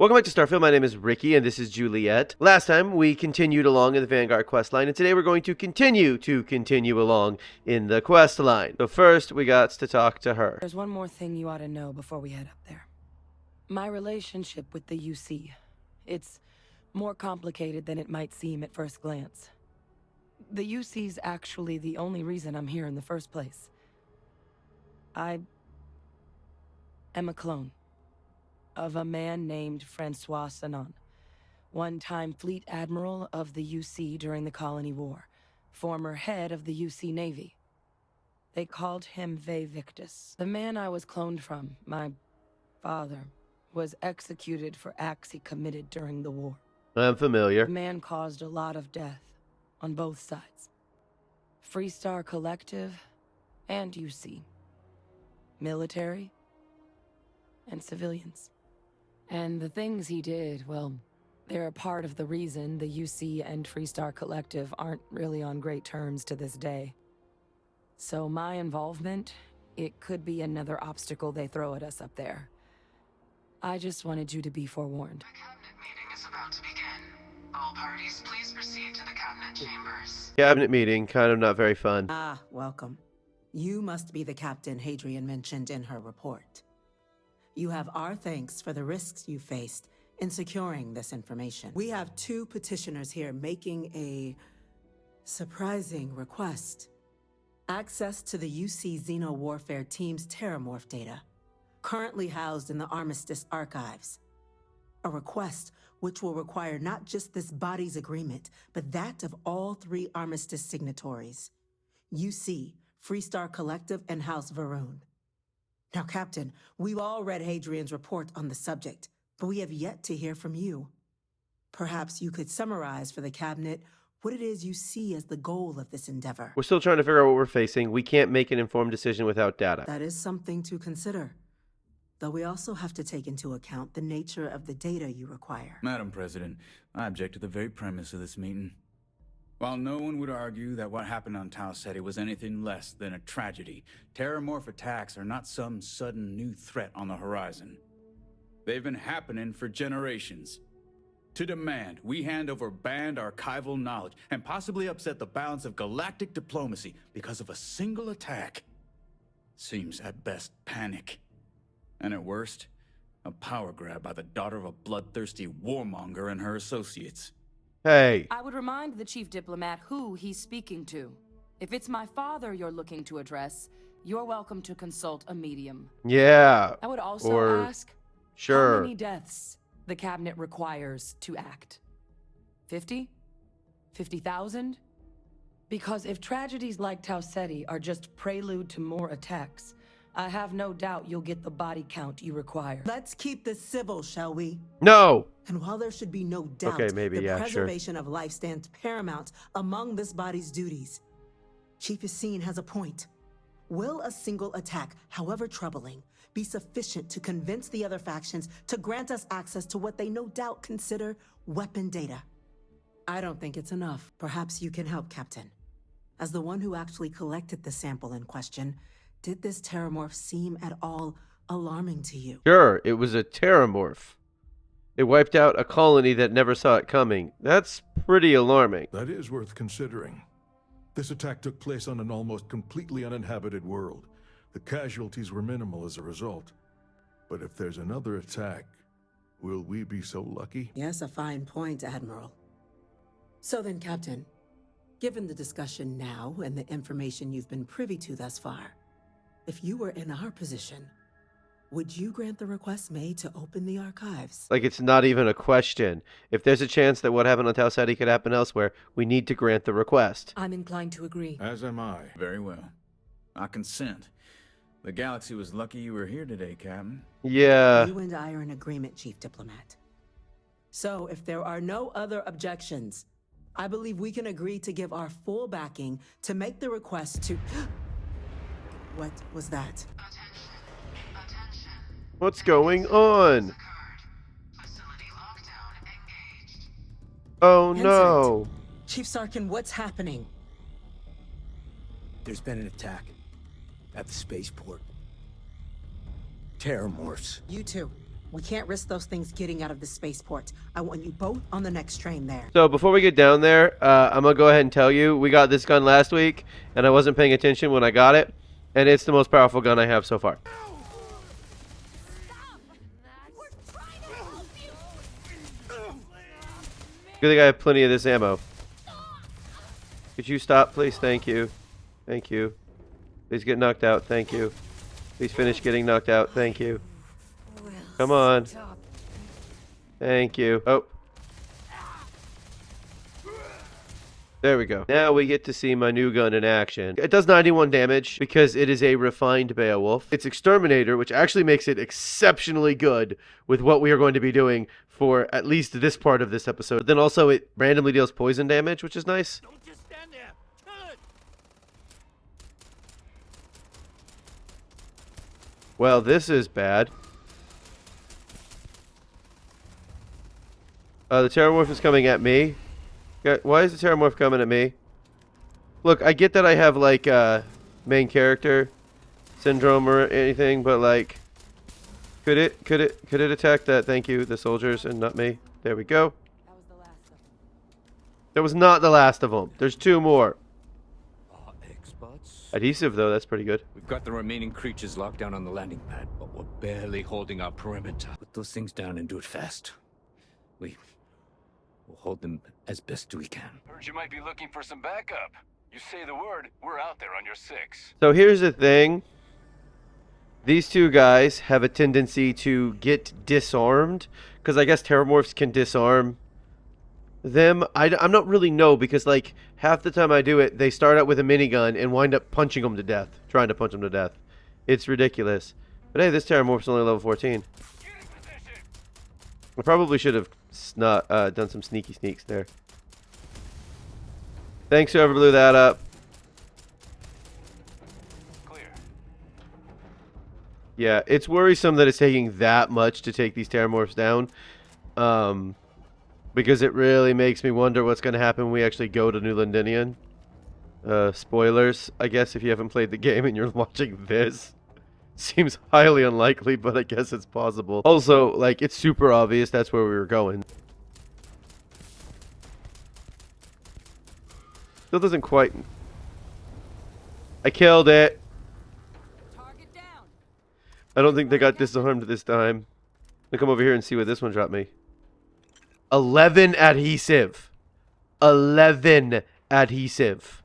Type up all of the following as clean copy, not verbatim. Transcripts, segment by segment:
Welcome back to Starfield. My name is Ricky, and this is Juliet. Last time, we continued along in the Vanguard questline, and today we're going to continue along in the questline. So first, we got to talk to her. There's one more thing you ought to know before we head up there. My relationship with the UC. It's more complicated than it might seem at first glance. The UC's actually the only reason I'm here in the first place. I am a clone of a man named Francois Sanon, one-time fleet admiral of the UC during the Colony War, former head of the UC Navy. They called him Ve Victus. The man I was cloned from, my father, was executed for acts he committed during the war. I'm familiar. The man caused a lot of death on both sides. Freestar Collective and UC. Military and civilians. And the things he did, well, they're a part of the reason the UC and Freestar Collective aren't really on great terms to this day. So my involvement, it could be another obstacle they throw at us up there. I just wanted you to be forewarned. The cabinet meeting is about to begin. All parties, please proceed to the cabinet chambers. Cabinet meeting, kind of not very fun. Ah, welcome. You must be the captain Hadrian mentioned in her report. You have our thanks for the risks you faced in securing this information. We have two petitioners here making a surprising request. Access to the UC Xeno Warfare Team's Terrormorph data, currently housed in the Armistice archives. A request which will require not just this body's agreement, but that of all three Armistice signatories. UC, Freestar Collective, and House Varun. Now, Captain, we've all read Hadrian's report on the subject, but we have yet to hear from you. Perhaps you could summarize for the Cabinet what it is you see as the goal of this endeavor. We're still trying to figure out what we're facing. We can't make an informed decision without data. That is something to consider. Though we also have to take into account the nature of the data you require. Madam President, I object to the very premise of this meeting. While no one would argue that what happened on Tau Ceti was anything less than a tragedy, Terrormorph attacks are not some sudden new threat on the horizon. They've been happening for generations. To demand we hand over banned archival knowledge and possibly upset the balance of galactic diplomacy because of a single attack seems at best panic. And at worst, a power grab by the daughter of a bloodthirsty warmonger and her associates. Hey. I would remind the chief diplomat who he's speaking to. If it's my father you're looking to address, you're welcome to consult a medium. Yeah. I would also ask sure. how many deaths the cabinet requires to act. 50? 50,000? Because if tragedies like Tau Ceti are just prelude to more attacks, I have no doubt you'll get the body count you require. Let's keep this civil, shall we? No. And while there should be no doubt, the preservation of life stands paramount among this body's duties. Chief Yassine has a point. Will a single attack, however troubling, be sufficient to convince the other factions to grant us access to what they no doubt consider weapon data? I don't think it's enough. Perhaps you can help, Captain. As the one who actually collected the sample in question, did this Terrormorph seem at all alarming to you? Sure, it was a Terrormorph. It wiped out a colony that never saw it coming. That's pretty alarming. That is worth considering. This attack took place on an almost completely uninhabited world. The casualties were minimal as a result. But if there's another attack, will we be so lucky? Yes, a fine point, Admiral. So then, Captain, given the discussion now and the information you've been privy to thus far, if you were in our position, would you grant the request made to open the archives? Like, it's not even a question. If there's a chance that what happened on Tau Ceti could happen elsewhere, we need to grant the request. I'm inclined to agree. As am I. Very well. I consent. The galaxy was lucky you were here today, Captain. Yeah. You and I are in agreement, Chief Diplomat. So, if there are no other objections, I believe we can agree to give our full backing to make the request to... What was that? Attention. What's going on? Facility lockdown engaged. Oh no. Chief Sarkin, what's happening? There's been an attack at the spaceport. Terrormorphs. You two, We can't risk those things getting out of the spaceport. I want you both on the next train there. So before we get down there, I'm going to go ahead and tell you, we got this gun last week, and I wasn't paying attention when I got it, and it's the most powerful gun I have so far. Good thing I have plenty of this ammo. Could you stop, please? Thank you. Thank you. Please get knocked out. Thank you. Please finish getting knocked out. Thank you. Come on. Thank you. Oh. There we go. Now we get to see my new gun in action. It does 91 damage because it is a refined Beowulf. It's Exterminator, which actually makes it exceptionally good with what we are going to be doing for at least this part of this episode. But then also it randomly deals poison damage, which is nice. Don't just stand there. Kill it. Well, this is bad. The Terrormorph is coming at me. Why is the Terrormorph coming at me? Look, I get that I have, like, main character syndrome or anything, but, like, could it attack that? Thank you, the soldiers, and not me. There we go. That was the last of them. That was not the last of them. There's 2 more. Experts. Adhesive, though, that's pretty good. We've got the remaining creatures locked down on the landing pad, but we're barely holding our perimeter. Put those things down and do it fast. We'll hold them as best we can. Heard you might be looking for some backup. You say the word, we're out there on your 6. So here's the thing. These 2 guys have a tendency to get disarmed, because I guess Terrormorphs can disarm them. I'm not really know, because like half the time I do it, they start out with a minigun and wind up punching them to death, trying to punch them to death. It's ridiculous. But hey, this Terrormorph's only level 14. I probably should have not done some sneaky sneaks there. Thanks whoever blew that up. Clear. Yeah, it's worrisome that it's taking that much to take these Terrormorphs down. Because it really makes me wonder what's going to happen when we actually go to New Londinium. Spoilers, I guess, if you haven't played the game and you're watching this. Seems highly unlikely, but I guess it's possible. Also, like, it's super obvious that's where we were going. Still doesn't quite... I killed it. Target down. I don't think they got disarmed this time. I'll come over here and see what this one dropped me. 11 adhesive. 11 adhesive.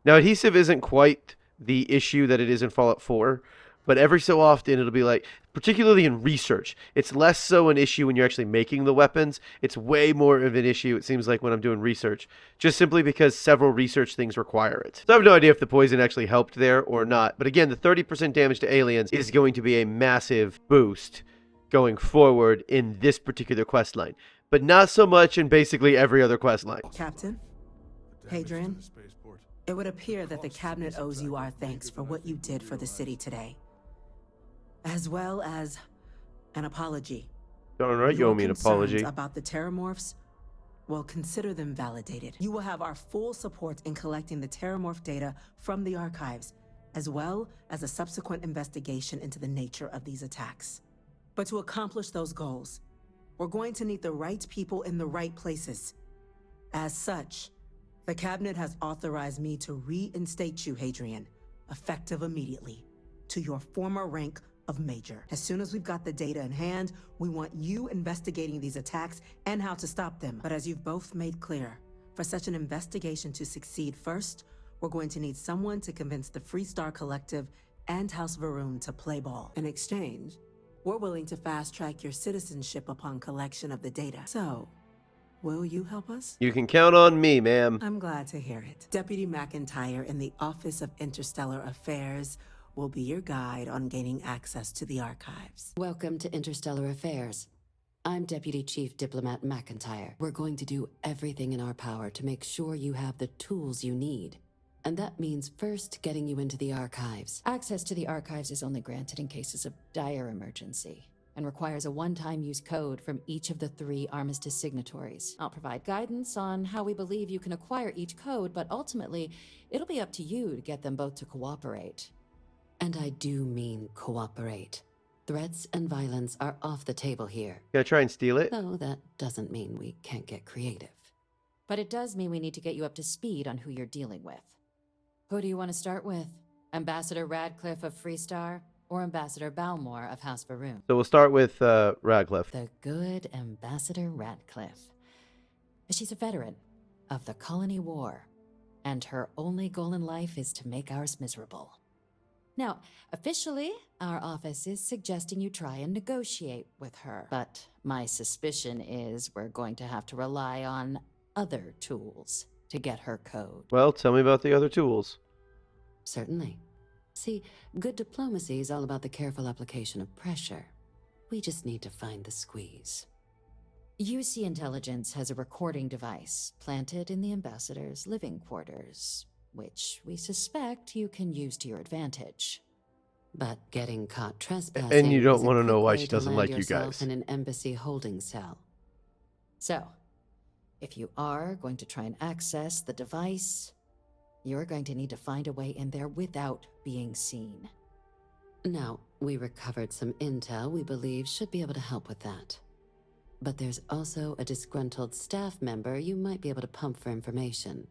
Now, adhesive isn't quite the issue that it is in Fallout 4. But every so often it'll be like, particularly in research, it's less so an issue when you're actually making the weapons. It's way more of an issue, it seems like, when I'm doing research. Just simply because several research things require it. So I have no idea if the poison actually helped there or not. But again, the 30% damage to aliens is going to be a massive boost going forward in this particular quest line. But not so much in basically every other quest line. Captain, Hadrian, it would appear that the cabinet owes you our thanks for what you did for the city today. As well as an apology. Darn right, you owe me an apology. About the Terrormorphs, well, consider them validated. You will have our full support in collecting the Terrormorph data from the archives, as well as a subsequent investigation into the nature of these attacks. But to accomplish those goals, we're going to need the right people in the right places. As such, the cabinet has authorized me to reinstate you, Hadrian, effective immediately, to your former rank of Major. As soon as we've got the data in hand, we want you investigating these attacks and how to stop them. But as you've both made clear, for such an investigation to succeed first, we're going to need someone to convince the Freestar Collective and House Varun to play ball. In exchange, we're willing to fast-track your citizenship upon collection of the data. So, will you help us? You can count on me, ma'am. I'm glad to hear it. Deputy McIntyre in the Office of Interstellar Affairs will be your guide on gaining access to the archives. Welcome to Interstellar Affairs. I'm Deputy Chief Diplomat McIntyre. We're going to do everything in our power to make sure you have the tools you need. And that means first getting you into the archives. Access to the archives is only granted in cases of dire emergency and requires a one-time use code from each of the 3 Armistice signatories. I'll provide guidance on how we believe you can acquire each code, but ultimately, it'll be up to you to get them both to cooperate. And I do mean cooperate. Threats and violence are off the table here. Can I try and steal it? Though that doesn't mean we can't get creative. But it does mean we need to get you up to speed on who you're dealing with. Who do you want to start with? Ambassador Radcliffe of Freestar or Ambassador Balmore of House Va'ruun? So we'll start with Radcliffe. The good Ambassador Radcliffe. She's a veteran of the Colony War, and her only goal in life is to make ours miserable. Now, officially, our office is suggesting you try and negotiate with her. But my suspicion is we're going to have to rely on other tools to get her code. Well, tell me about the other tools. Certainly. See, good diplomacy is all about the careful application of pressure. We just need to find the squeeze. UC Intelligence has a recording device planted in the ambassador's living quarters, which we suspect you can use to your advantage. But getting caught trespassing And you don't is a want to know quick why way she to doesn't land like you yourself guys. in an embassy holding cell. So, if you are going to try and access the device, you're going to need to find a way in there without being seen. Now, we recovered some intel we believe should be able to help with that. But there's also a disgruntled staff member you might be able to pump for information.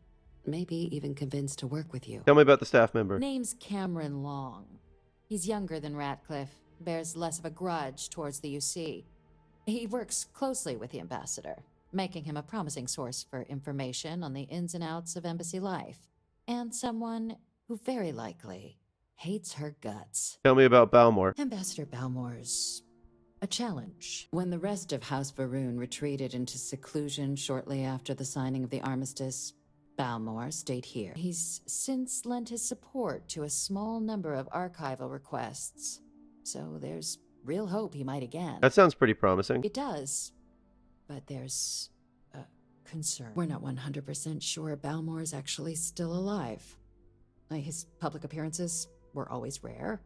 Maybe even convince to work with you. Tell me about the staff member. Name's Cameron Long. He's younger than Ratcliffe, bears less of a grudge towards the UC. He works closely with the ambassador, making him a promising source for information on the ins and outs of embassy life, and someone who very likely hates her guts. Tell me about Balmore. Ambassador Balmore's a challenge. When the rest of House Va'ruun retreated into seclusion shortly after the signing of the armistice, Balmore stayed here. He's since lent his support to a small number of archival requests, so there's real hope he might again. That sounds pretty promising. It does, but there's a concern. We're not 100% sure Balmore is actually still alive. His public appearances were always rare,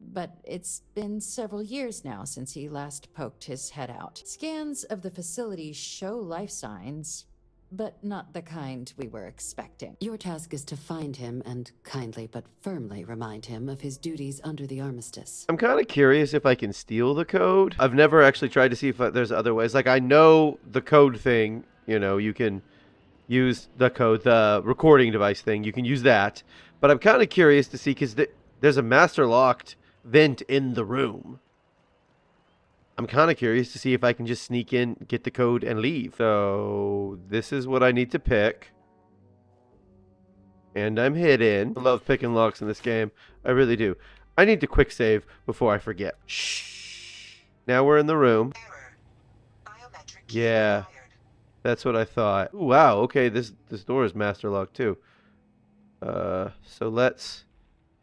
but it's been several years now since he last poked his head out. Scans of the facility show life signs, but not the kind we were expecting. Your task is to find him and kindly but firmly remind him of his duties under the armistice. I'm kind of curious if I can steal the code. I've never actually tried to see if there's other ways. Like, I know the code thing, you know, you can use the code, the recording device thing, you can use that. But I'm kind of curious to see, because there's a master locked vent in the room. I'm kind of curious to see if I can just sneak in, get the code, and leave. So this is what I need to pick. And I'm hidden. I love picking locks in this game. I really do. I need to quick save before I forget. Shh. Now we're in the room. Yeah. That's what I thought. Ooh, wow, okay, this door is master locked too. So let's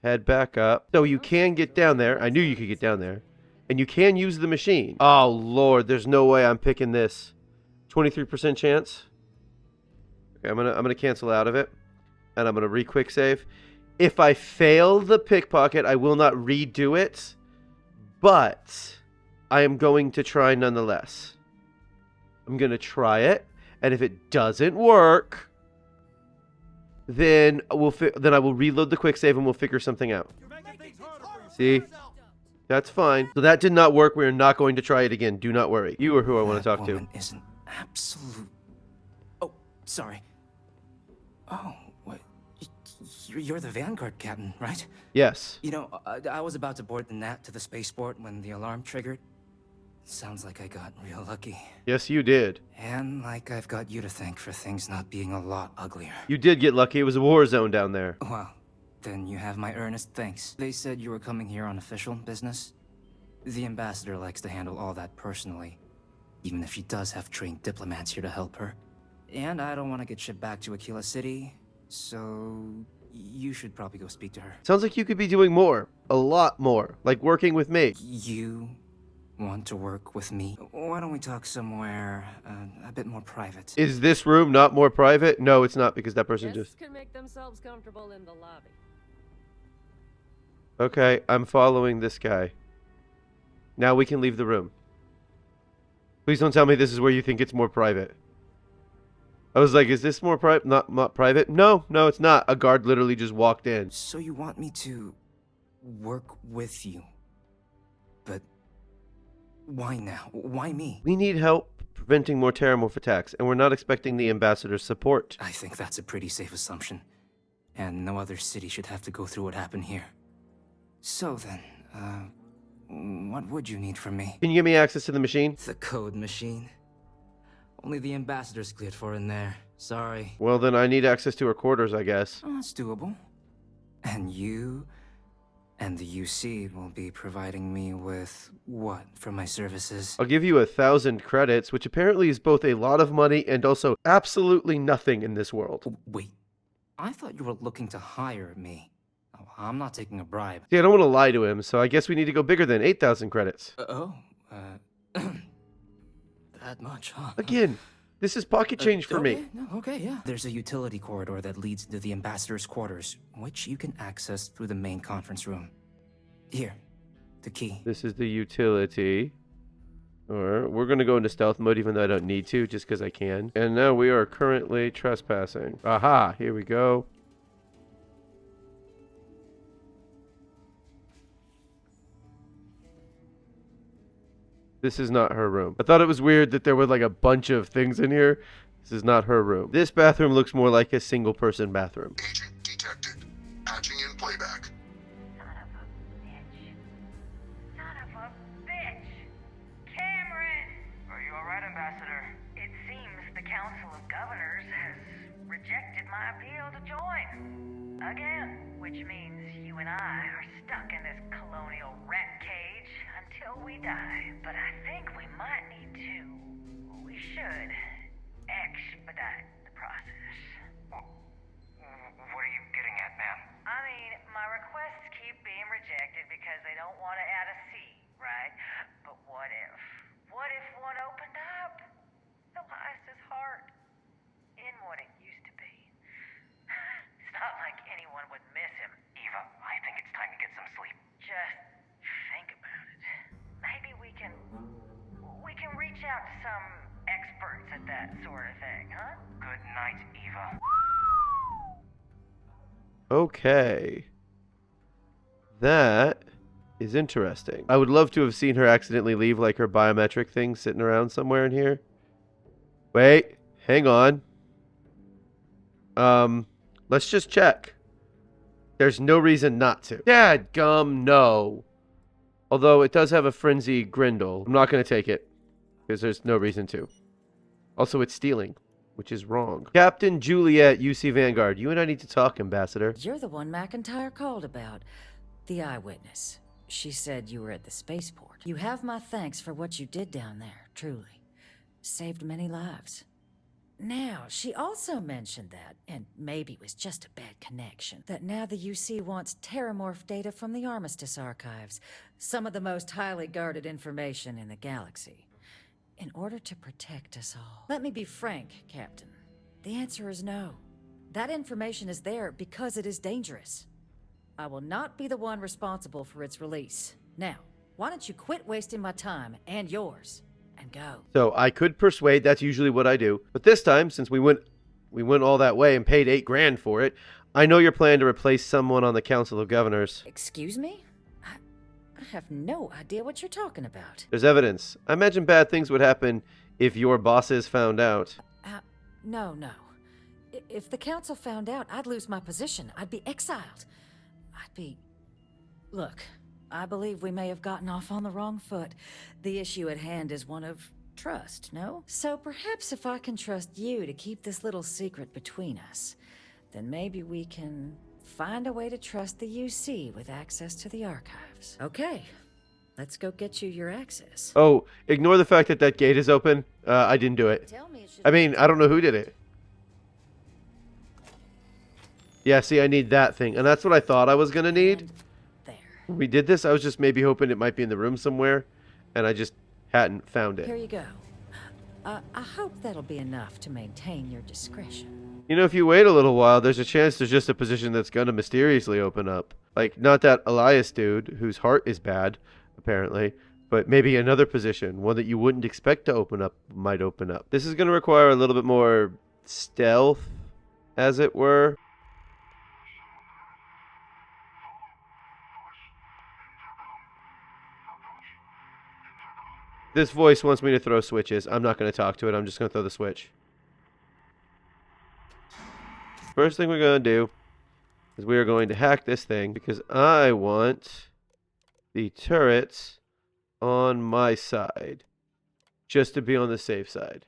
head back up. So you can get down there. I knew you could get down there. And you can use the machine. Oh, Lord, there's no way I'm picking this. 23% chance. Okay, I'm gonna cancel out of it. And I'm gonna re-quick save. If I fail the pickpocket, I will not redo it. But I am going to try nonetheless. I'm gonna try it. And if it doesn't work, then I will reload the quick save and we'll figure something out. See? That's fine. So that did not work. We are not going to try it again. Do not worry. You are who I want to talk to. Isn't absolute. Oh, sorry. Oh, what? You're the Vanguard captain, right? Yes. You know, I was about to board the Nat to the spaceport when the alarm triggered. Sounds like I got real lucky. Yes, you did. And like I've got you to thank for things not being a lot uglier. You did get lucky. It was a war zone down there. Well, then you have my earnest thanks. They said you were coming here on official business. The ambassador likes to handle all that personally, even if she does have trained diplomats here to help her. And I don't want to get shipped back to Aquila City, so you should probably go speak to her. Sounds like you could be doing more. A lot more. Like working with me. You want to work with me? Why don't we talk somewhere a bit more private? Is this room not more private? No, it's not, because that person Guests just... can make themselves comfortable in the lobby. Okay, I'm following this guy. Now we can leave the room. Please don't tell me this is where you think it's more private. I was like, is this more private? Not private? No, it's not. A guard literally just walked in. So you want me to work with you, but Why now? Why me? We need help preventing more Terrormorph attacks, and we're not expecting the ambassador's support. I think that's a pretty safe assumption. And no other city should have to go through what happened here. So then, what would you need from me? Can you give me access to the machine? The code machine? Only the ambassador's cleared for in there. Sorry. Well, then I need access to her quarters, I guess. Oh, that's doable. And you and the UC will be providing me with what for my services? I'll give you 1,000 credits, which apparently is both a lot of money and also absolutely nothing in this world. Wait, I thought you were looking to hire me. Oh, I'm not taking a bribe. See, I don't want to lie to him, so I guess we need to go bigger than 8,000 credits. That much, huh? Again, this is pocket change for me. Okay, yeah. There's a utility corridor that leads to the ambassador's quarters, which you can access through the main conference room. Here, the key. This is the utility. Or we're going to go into stealth mode even though I don't need to, just because I can. And now we are currently trespassing. Aha, here we go. This is not her room. I thought it was weird that there were like a bunch of things in here. This is not her room. This bathroom looks more like a single person bathroom. Agent detected. Patching in playback. Son of a bitch! Cameron! Are you alright, Ambassador? It seems the Council of Governors has rejected my appeal to join. Again. Which means you and I are stuck in this colonial rat cage until we die. But I think we might need to. We should expedite the process. What are you getting at, ma'am? I mean, my requests keep being rejected because they don't want to add a C, right? But what if? What if one opened up? Elias's heart in what it used to be. It's not like anyone would miss him. Eva, I think it's time to get some sleep. Just think about it. Maybe we can reach out to some experts at that sort of thing, huh? Good night, Eva. Okay. That is interesting. I would love to have seen her accidentally leave like her biometric thing sitting around somewhere in here. Wait, hang on. Let's just check. There's no reason not to. Dadgum, no. Although it does have a frenzy grindle. I'm not going to take it because there's no reason to. Also, it's stealing, which is wrong. Captain Juliet, UC Vanguard. You and I need to talk, Ambassador. You're the one McIntyre called about. The eyewitness. She said you were at the spaceport. You have my thanks for what you did down there, truly. Saved many lives. Now, she also mentioned that, and maybe it was just a bad connection, that now the UC wants Terrormorph data from the Armistice archives, some of the most highly guarded information in the galaxy, in order to protect us all. Let me be frank, Captain. The answer is no. That information is there because it is dangerous. I will not be the one responsible for its release. Now, why don't you quit wasting my time and yours? And go. So I could persuade, that's usually what I do. But this time, since we went all that way and paid $8 grand for it, I know your plan to replace someone on the Council of Governors. Excuse me? I have no idea what you're talking about. There's evidence. I imagine bad things would happen if your bosses found out. No. If the Council found out, I'd lose my position. I'd be exiled. Look, I believe we may have gotten off on the wrong foot. The issue at hand is one of trust, no? So perhaps if I can trust you to keep this little secret between us, then maybe we can find a way to trust the UC with access to the archives. Okay, let's go get you your access. Oh, ignore the fact that that gate is open. I didn't do it. I mean, I don't know who did it. Yeah, see, I need that thing. And that's what I thought I was going to need. When we did this, I was just maybe hoping it might be in the room somewhere, and I just hadn't found it. Here you go. I hope that'll be enough to maintain your discretion. You know, if you wait a little while, there's a chance there's just a position that's going to mysteriously open up. Like, not that Elias dude, whose heart is bad, apparently, but maybe another position, one that you wouldn't expect to open up, might open up. This is going to require a little bit more stealth, as it were. This voice wants me to throw switches. I'm not going to talk to it. I'm just going to throw the switch. First thing we're going to do is we are going to hack this thing because I want the turrets on my side. Just to be on the safe side.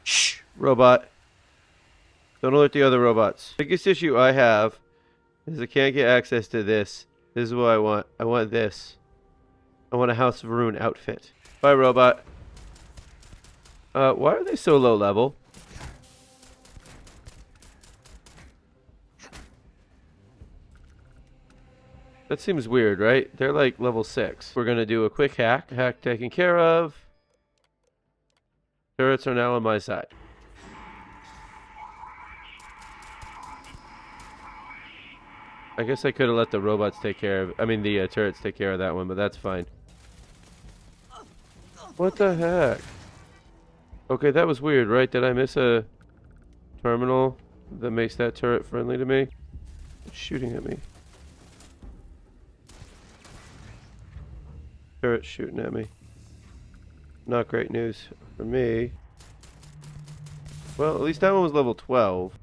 Shh, robot. Don't alert the other robots. Biggest issue I have is I can't get access to this. This is what I want. I want this. I want a House of Varun outfit. Bye, robot. Why are they so low level? That seems weird, right? They're like level 6. We're going to do a quick hack. Hack taken care of. Turrets are now on my side. I guess I could have let the robots take care of... I mean, the turrets take care of that one, but that's fine. What the heck? Okay, that was weird, right? Did I miss a terminal that makes that turret friendly to me? It's shooting at me. Turret shooting at me. Not great news for me. Well, at least that one was level 12.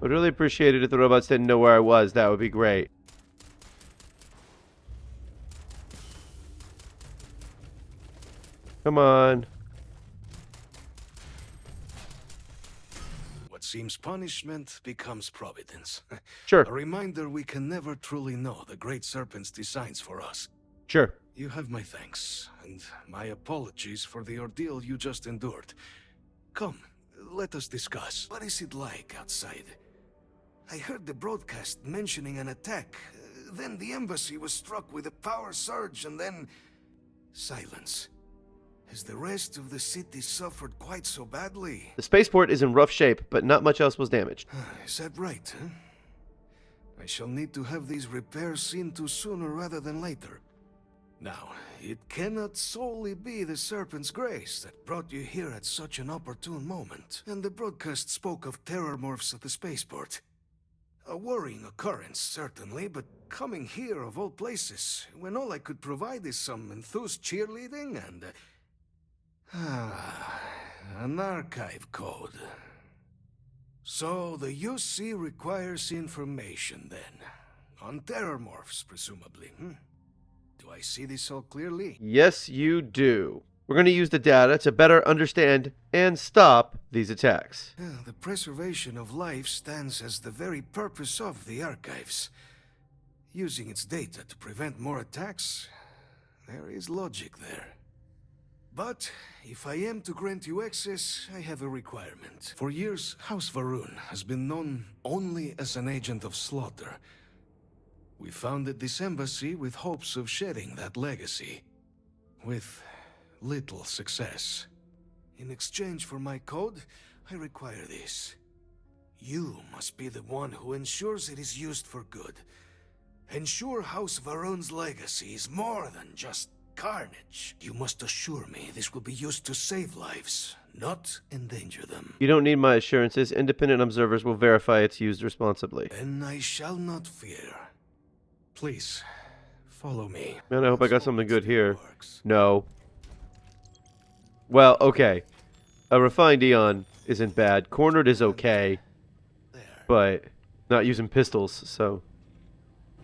I'd really appreciate it if the robots didn't know where I was. That would be great. Come on. Seems punishment becomes providence. Sure. A reminder we can never truly know the Great Serpent's designs for us. Sure. You have my thanks, and my apologies for the ordeal you just endured. Come, let us discuss. What is it like outside? I heard the broadcast mentioning an attack. Then the embassy was struck with a power surge, and then... silence. Has the rest of the city suffered quite so badly? The spaceport is in rough shape, but not much else was damaged. Is that right, huh? I shall need to have these repairs seen to sooner rather than later. Now, it cannot solely be the Serpent's grace that brought you here at such an opportune moment. And the broadcast spoke of Terrormorphs at the spaceport. A worrying occurrence, certainly, but coming here of all places, when all I could provide is some enthused cheerleading and... an archive code. So the UC requires information then. On Terrormorphs, presumably, Do I see this all clearly? Yes, you do. We're going to use the data to better understand and stop these attacks. The preservation of life stands as the very purpose of the archives. Using its data to prevent more attacks, there is logic there. But, if I am to grant you access, I have a requirement. For years, House Varun has been known only as an agent of slaughter. We founded this embassy with hopes of shedding that legacy. With little success. In exchange for my code, I require this. You must be the one who ensures it is used for good. Ensure House Varun's legacy is more than just carnage. You must assure me this will be used to save lives, not endanger them. You don't need my assurances. Independent observers will verify it's used responsibly. Then I shall not fear. Please, follow me. Man, I hope I got something good here. No. Well, okay. A refined Eon isn't bad. Cornered is okay. But not using pistols, so...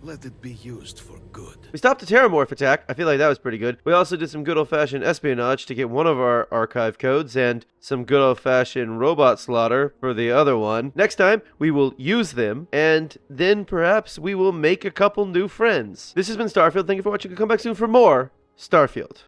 Let it be used for good. We stopped a Terrormorph attack. I feel like that was pretty good. We also did some good old-fashioned espionage to get one of our archive codes and some good old-fashioned robot slaughter for the other one. Next time, we will use them, and then perhaps we will make a couple new friends. This has been Starfield. Thank you for watching. Come back soon for more Starfield.